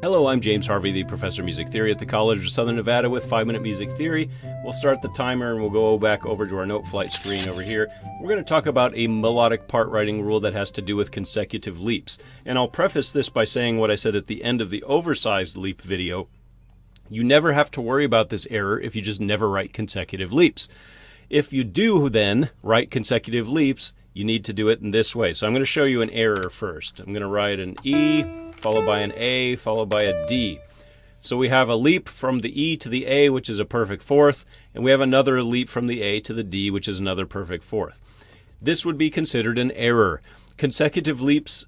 Hello, I'm James Harvey, the professor of music theory at the College of Southern Nevada with 5-Minute Music Theory. We'll start the timer and we'll go back over to our note flight screen over here. We're going to talk about a melodic part writing rule that has to do with consecutive leaps. And I'll preface this by saying what I said at the end of the oversized leap video. You never have to worry about this error if you just never write consecutive leaps. If you do then write consecutive leaps, you need to do it in this way. So I'm going to show you an error first. I'm going to write an E, followed by an A, followed by a D. So we have a leap from the E to the A, which is a perfect fourth, and we have another leap from the A to the D, which is another perfect fourth. This would be considered an error. Consecutive leaps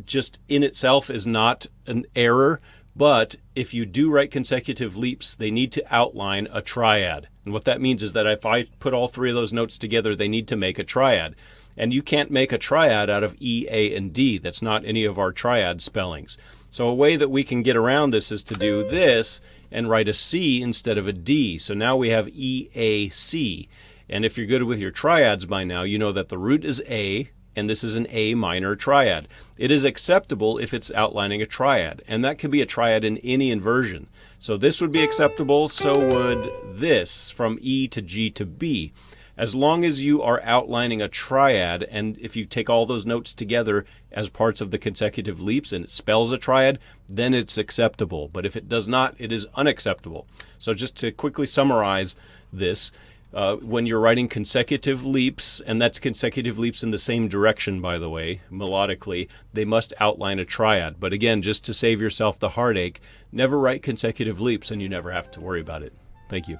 just in itself is not an error, but if you do write consecutive leaps, they need to outline a triad. And what that means is that if I put all three of those notes together, they need to make a triad. And you can't make a triad out of E, A, and D. That's not any of our triad spellings. So a way that we can get around this is to do this and write a C instead of a D. So now we have E, A, C. And if you're good with your triads by now, you know that the root is A, and this is an A minor triad. It is acceptable if it's outlining a triad, and that could be a triad in any inversion. So this would be acceptable, so would this from E to G to B. As long as you are outlining a triad, and if you take all those notes together as parts of the consecutive leaps and it spells a triad, then it's acceptable. But if it does not, it is unacceptable. So just to quickly summarize this, when you're writing consecutive leaps, and that's consecutive leaps in the same direction, by the way, melodically, they must outline a triad. But again, just to save yourself the heartache, never write consecutive leaps and you never have to worry about it. Thank you.